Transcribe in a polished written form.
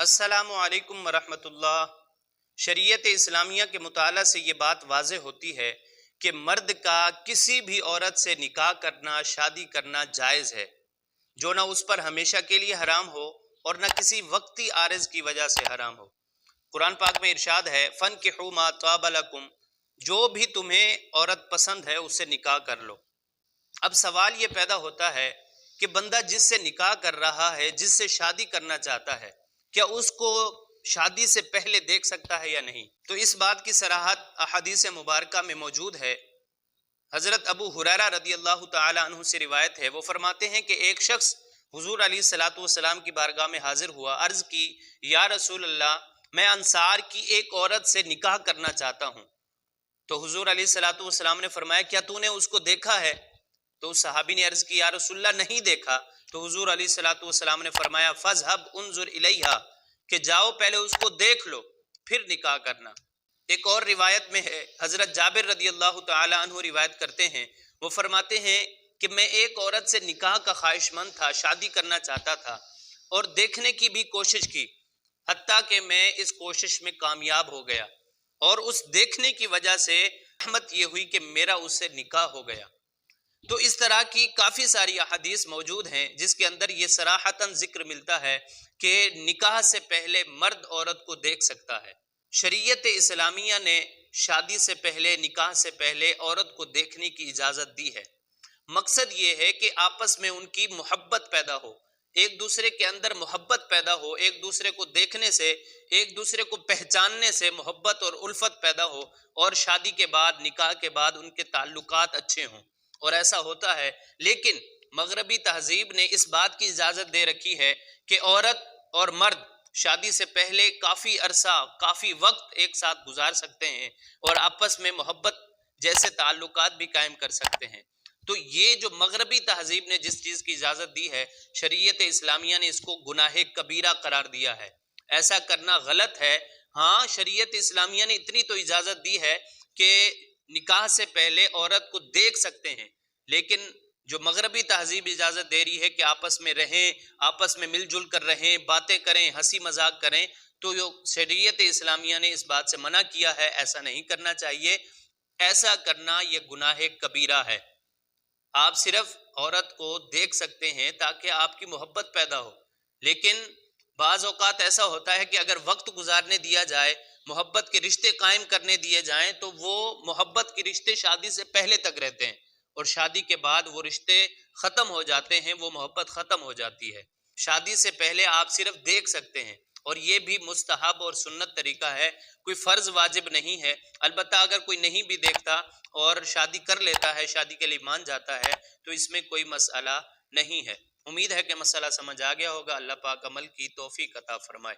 السلام علیکم ورحمۃ اللہ۔ شریعت اسلامیہ کے مطالعہ سے یہ بات واضح ہوتی ہے کہ مرد کا کسی بھی عورت سے نکاح کرنا، شادی کرنا جائز ہے، جو نہ اس پر ہمیشہ کے لیے حرام ہو اور نہ کسی وقتی عارض کی وجہ سے حرام ہو۔ قرآن پاک میں ارشاد ہے فَانكِحُوا مَا طَابَ لَكُمْ، جو بھی تمہیں عورت پسند ہے اس سے نکاح کر لو۔ اب سوال یہ پیدا ہوتا ہے کہ بندہ جس سے نکاح کر رہا ہے، جس سے شادی کرنا چاہتا ہے، کیا اس کو شادی سے پہلے دیکھ سکتا ہے یا نہیں؟ تو اس بات کی صراحت احادیث مبارکہ میں موجود ہے۔ حضرت ابو ہریرہ رضی اللہ تعالی عنہ سے روایت ہے، وہ فرماتے ہیں کہ ایک شخص حضور علیہ الصلوۃ والسلام کی بارگاہ میں حاضر ہوا، عرض کی یا رسول اللہ، میں انصار کی ایک عورت سے نکاح کرنا چاہتا ہوں۔ تو حضور علیہ الصلوۃ والسلام نے فرمایا کیا تو نے اس کو دیکھا ہے؟ تو اس صحابی نے عرض کی یا رسول اللہ نہیں دیکھا۔ تو حضور علیہ الصلوۃ والسلام نے فرمایا فَاذْهَبْ انظُرْ إِلَيْهَا، کہ جاؤ پہلے اس کو دیکھ لو پھر نکاح کرنا۔ ایک اور روایت میں ہے، حضرت جابر رضی اللہ تعالی عنہ روایت کرتے ہیں، وہ فرماتے ہیں کہ میں ایک عورت سے نکاح کا خواہش مند تھا، شادی کرنا چاہتا تھا اور دیکھنے کی بھی کوشش کی، حتیٰ کہ میں اس کوشش میں کامیاب ہو گیا، اور اس دیکھنے کی وجہ سے رحمت یہ ہوئی کہ میرا اس سے نکاح ہو گیا۔ تو اس طرح کی کافی ساری احادیث موجود ہیں جس کے اندر یہ صراحتاً ذکر ملتا ہے کہ نکاح سے پہلے مرد عورت کو دیکھ سکتا ہے۔ شریعت اسلامیہ نے شادی سے پہلے، نکاح سے پہلے عورت کو دیکھنے کی اجازت دی ہے۔ مقصد یہ ہے کہ آپس میں ان کی محبت پیدا ہو، ایک دوسرے کے اندر محبت پیدا ہو، ایک دوسرے کو دیکھنے سے، ایک دوسرے کو پہچاننے سے محبت اور الفت پیدا ہو، اور شادی کے بعد، نکاح کے بعد ان کے تعلقات اچھے ہوں، اور ایسا ہوتا ہے۔ لیکن مغربی تہذیب نے اس بات کی اجازت دے رکھی ہے کہ عورت اور مرد شادی سے پہلے کافی عرصہ، کافی وقت ایک ساتھ گزار سکتے ہیں اور آپس میں محبت جیسے تعلقات بھی قائم کر سکتے ہیں۔ تو یہ جو مغربی تہذیب نے جس چیز کی اجازت دی ہے، شریعت اسلامیہ نے اس کو گناہ کبیرہ قرار دیا ہے، ایسا کرنا غلط ہے۔ ہاں، شریعت اسلامیہ نے اتنی تو اجازت دی ہے کہ نکاح سے پہلے عورت کو دیکھ سکتے ہیں، لیکن جو مغربی تہذیب اجازت دے رہی ہے کہ آپس میں رہیں، آپس میں مل جل کر رہیں، باتیں کریں، ہنسی مذاق کریں، تو شریعت اسلامیہ نے اس بات سے منع کیا ہے، ایسا نہیں کرنا چاہیے۔ ایسا کرنا یہ گناہ کبیرہ ہے۔ آپ صرف عورت کو دیکھ سکتے ہیں تاکہ آپ کی محبت پیدا ہو، لیکن بعض اوقات ایسا ہوتا ہے کہ اگر وقت گزارنے دیا جائے، محبت کے رشتے قائم کرنے دیے جائیں، تو وہ محبت کے رشتے شادی سے پہلے تک رہتے ہیں، اور شادی کے بعد وہ رشتے ختم ہو جاتے ہیں، وہ محبت ختم ہو جاتی ہے۔ شادی سے پہلے آپ صرف دیکھ سکتے ہیں، اور یہ بھی مستحب اور سنت طریقہ ہے، کوئی فرض واجب نہیں ہے۔ البتہ اگر کوئی نہیں بھی دیکھتا اور شادی کر لیتا ہے، شادی کے لیے مان جاتا ہے، تو اس میں کوئی مسئلہ نہیں ہے۔ امید ہے کہ مسئلہ سمجھ آ گیا ہوگا۔ اللہ پاک عمل کی توفیق عطا فرمائے۔